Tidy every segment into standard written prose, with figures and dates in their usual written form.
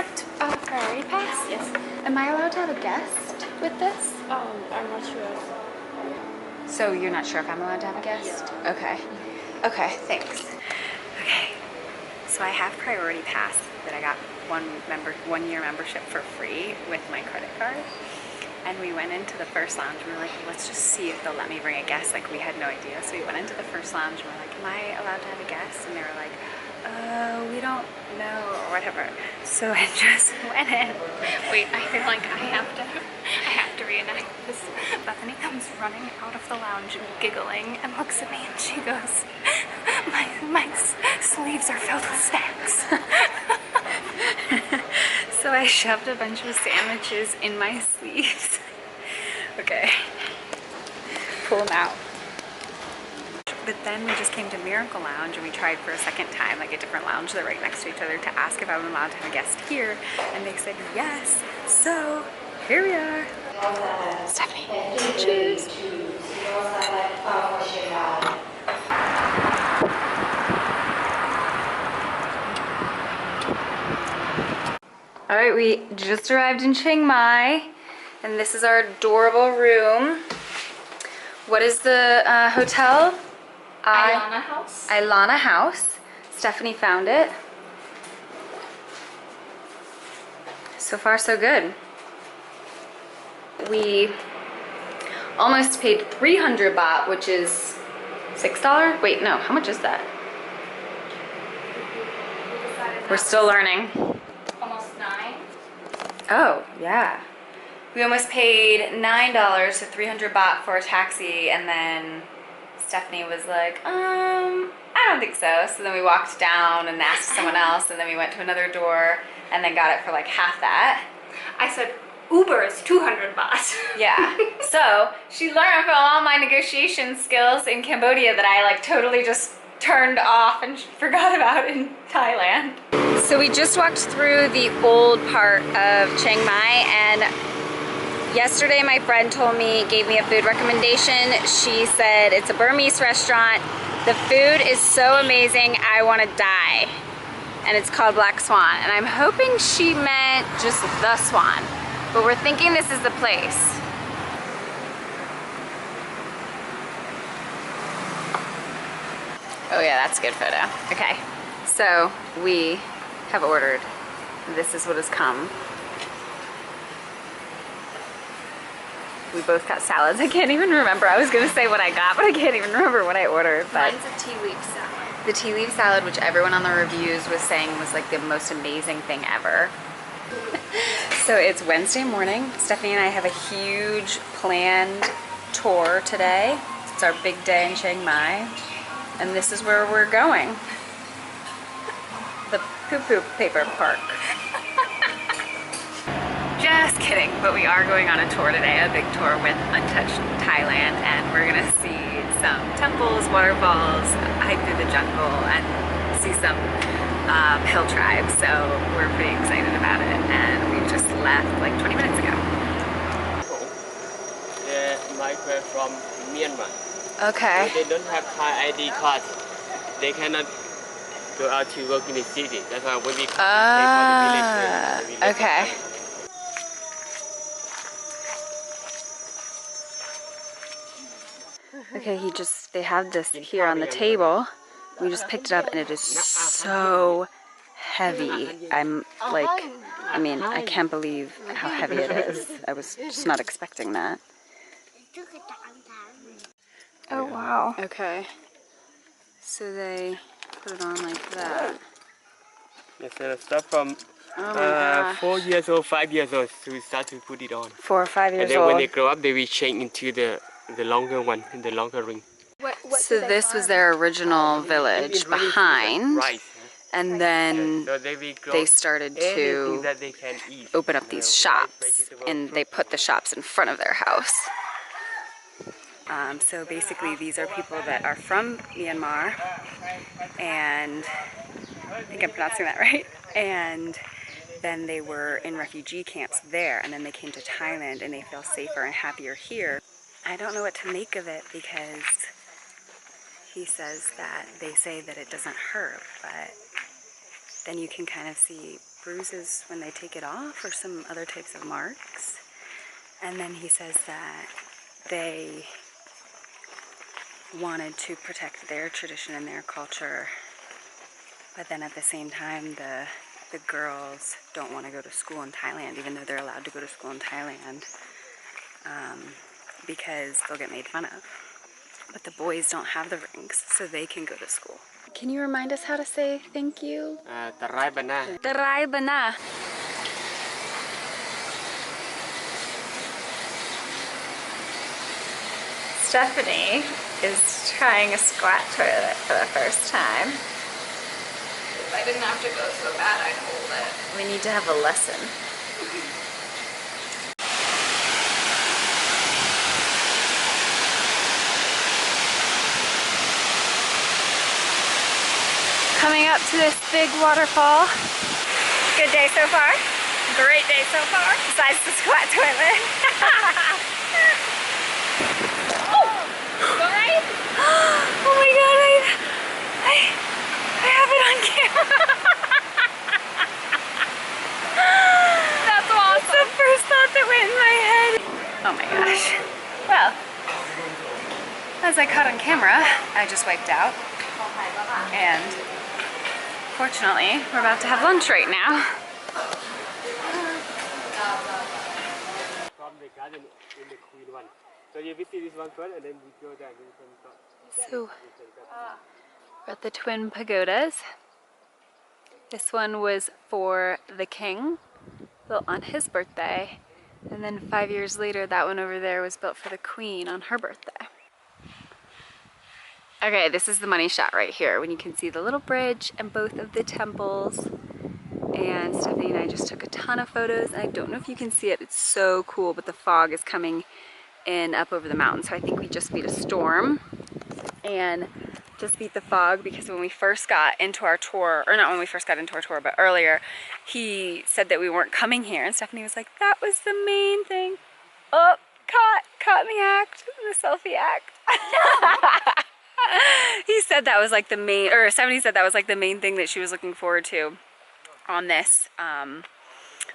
marked priority pass? Yes. Am I allowed to have a guest with this? I'm not sure. So you're not sure if I'm allowed to have a guest? Yeah. Okay. Okay, thanks. Okay, so I have priority pass that I got 1 year membership for free with my credit card. And we went into the first lounge and we were like, let's just see if they'll let me bring a guest. Like, we had no idea. So we went into the first lounge and we're like, am I allowed to have a guest? And they were like, we don't know, or whatever. So I just went in. Wait, I feel like I have to reenact this. Bethany comes running out of the lounge giggling and looks at me and she goes, my sleeves are filled with snacks. So I shoved a bunch of sandwiches in my sleeves. Okay, pull them out. But then we just came to Miracle Lounge and we tried for a second time, like a different lounge. They're right next to each other, to ask if I'm allowed to have a guest here. And they said yes. So here we are. Stephanie, cheers. All right, we just arrived in Chiang Mai and this is our adorable room. What is the hotel? Ilana House. Ilana House. Stephanie found it. So far, so good. We almost paid 300 baht, which is $6. Wait, no, how much is that? We're still learning. Almost 9. Oh, yeah. We almost paid $9, so 300 baht for a taxi, and then Stephanie was like, I don't think so. So then we walked down and asked someone else, and then we went to another door and then got it for like half that. I said, Uber is 200 baht. Yeah. So she learned from all my negotiation skills in Cambodia that I like totally just turned off and forgot about in Thailand. So we just walked through the old part of Chiang Mai, and yesterday my friend gave me a food recommendation. She said it's a Burmese restaurant. The food is so amazing, I want to die. And it's called Black Swan. And I'm hoping she meant just the Swan. But we're thinking this is the place. Oh yeah, that's a good photo. Okay, so we have ordered. This is what has come. We both got salads. I can't even remember. I was gonna say what I got, but I can't even remember what I ordered. But Mine's a tea leaf salad. the tea leaf salad, which everyone on the reviews was saying was like the most amazing thing ever. So it's Wednesday morning. Stephanie and I have a huge planned tour today. It's our big day in Chiang Mai. And this is where we're going. The poo-poo paper park. Just kidding, but we are going on a tour today, a big tour with Untouched Thailand, and we're gonna see some temples, waterfalls, hike through the jungle, and see some hill tribes. So we're pretty excited about it, and we just left like 20 minutes ago. They migrate from Myanmar. Okay. They don't have Thai ID card. They cannot go out to work in the city. That's why when we come, we pay for the village. Okay. Okay, they have this here on the table. We just picked it up and it is so heavy. I'm like, I can't believe how heavy it is. I was just not expecting that. Oh wow. Okay. So they put it on like that. Yes, stuff from 4 years old, 5 years old, so we start to put it on. 4 or 5 years and then old. when they grow up, they will change into the longer one, the longer ring. So this was their original village behind, and then they started to open up these shops, and they put the shops in front of their house. So basically these are people that are from Myanmar, and I think I'm pronouncing that right, and then they were in refugee camps there, and then they came to Thailand and they feel safer and happier here. I don't know what to make of it, because he says that they say that it doesn't hurt, but then you can kind of see bruises when they take it off or some other types of marks. And then he says that they wanted to protect their tradition and their culture, but then at the same time the girls don't want to go to school in Thailand, even though they're allowed to go to school in Thailand, because they'll get made fun of. But the boys don't have the rings, so they can go to school. Can you remind us how to say thank you? Tarai bana. Tarai bana. Stephanie is trying a squat toilet for the first time. If I didn't have to go so bad, I'd hold it. We need to have a lesson. Coming up to this big waterfall. Good day so far? Great day so far, besides the squat toilet. Alright? Oh my god, I have it on camera. That's awesome. That's the first thought that went in my head. Oh my gosh. Well, as I caught on camera, I just wiped out. And fortunately, we're about to have lunch right now. From the garden in the Queen one. So you visit this one first, and then we go there. So we're at the Twin Pagodas. This one was for the king, built on his birthday. And then 5 years later, that one over there was built for the queen on her birthday. Okay, this is the money shot right here, when you can see the little bridge and both of the temples. And Stephanie and I just took a ton of photos, and I don't know if you can see it, it's so cool, but the fog is coming in up over the mountain, so I think we just beat a storm and just beat the fog, because when we first got into our tour, or not when we first got into our tour, but earlier, he said that we weren't coming here, and Stephanie was like, that was the main thing. Oh, caught in the act, the selfie act. He said that was like the main, or Stephanie said that was like the main thing that she was looking forward to on this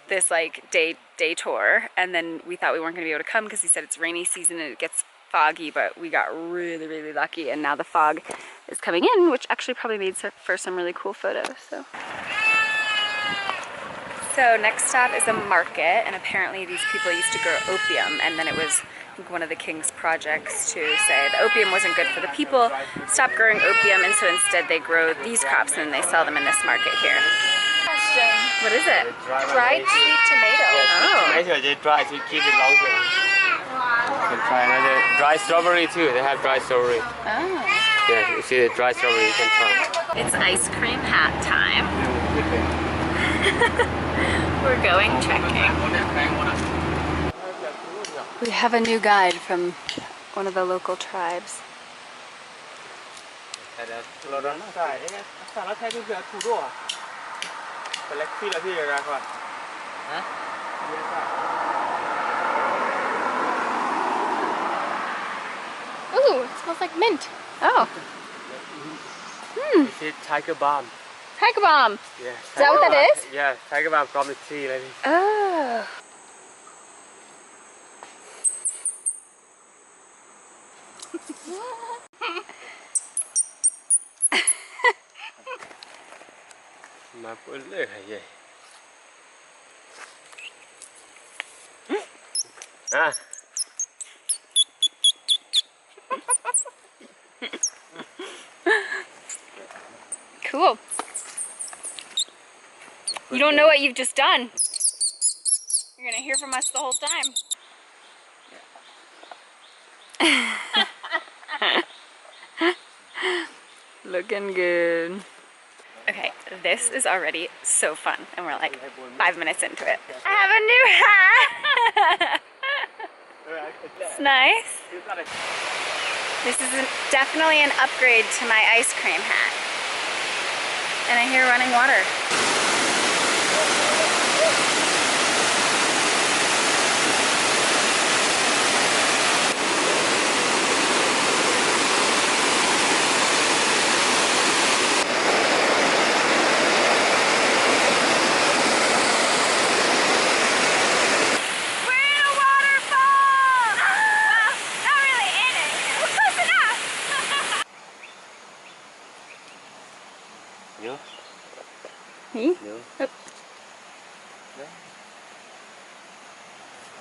this like day tour. And then we thought we weren't gonna be able to come because he said it's rainy season and it gets foggy, but we got really lucky, and now the fog is coming in, which actually probably made for some really cool photos. So next stop is a market, and apparently these people used to grow opium, and then it was one of the king's projects to say the opium wasn't good for the people, stop growing opium, and so instead they grow these crops and they sell them in this market here. What is it? Dried sweet tomato. Yes, tomato, they dry to keep it longer. You can try another dry strawberry too. They have dry strawberry. Oh. Yeah, you see the dry strawberry, you can try. It's ice cream hat time. We're going trekking. We have a new guide from one of the local tribes. Ooh, it smells like mint. Oh. This is tiger balm. Tiger balm. Yeah. Is that what that is? Yeah, tiger balm from the tree like this. Oh. Mà bữa lưỡi hay gì? À. Cool. You don't know what you've just done. You're gonna hear from us the whole time. Looking good. Okay, this is already so fun, and we're like 5 minutes into it. I have a new hat! It's nice. This is definitely an upgrade to my ice cream hat. And I hear running water.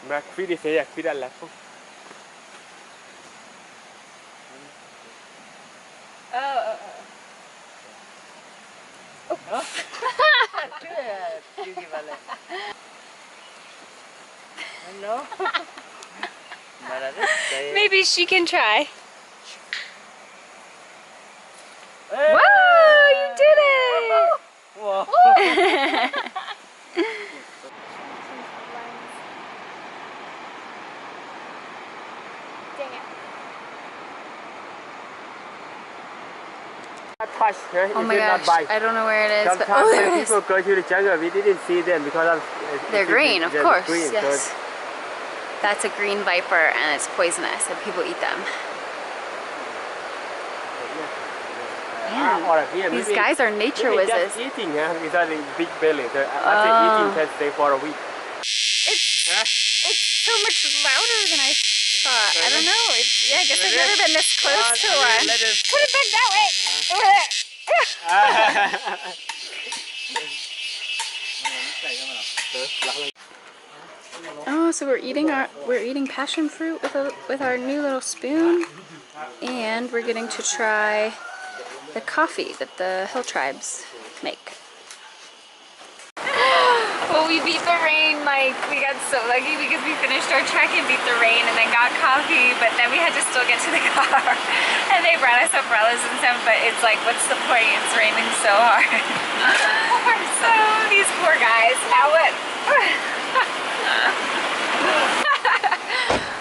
Mà quý đi xe quý đã là không? No. Maybe she can try. Hey! Whoa, you did it! Wow. Dang it. Touch, huh? Oh You my should not gosh, bite. I don't know where it is, but Sometimes oh, there when it is. people go to the jungle, we didn't see them because of They're green, of they're course, green, yes. That's a green viper and it's poisonous and people eat them. Man, these guys are nature whizzes. Just eating, huh? Without a big belly. So after eating can stay for a week. It's so much louder than I thought. I don't know. I guess I've never been this close to one. Put it back that way. Oh, so we're eating passion fruit with our new little spoon, and we're getting to try the coffee that the hill tribes make. Well, we beat the rain, like, we got so lucky because we finished our trek and beat the rain and then got coffee, but then we had to still get to the car. And they brought us umbrellas and stuff, but it's like, what's the point? It's raining so hard. So, these poor guys, now what?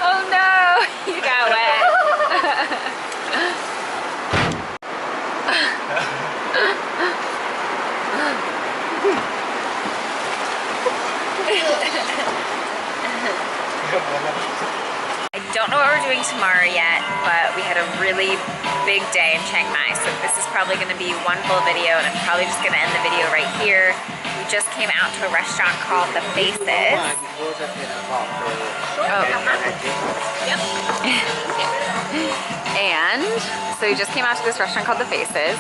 Oh no, you got wet. I don't know what we're doing tomorrow yet, but we had a really big day in Chiang Mai, so this is probably going to be one full video, and I'm probably just going to end the video right here. We just came out to a restaurant called The Faces. Oh, yep. And so we just came out to this restaurant called The Faces,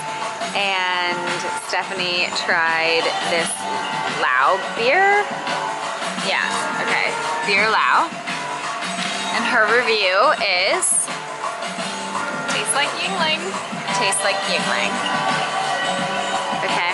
and Stephanie tried this Lao beer. Yeah, okay, beer Lao. And her review is, tastes like Yingling. Tastes like Yingling. Okay.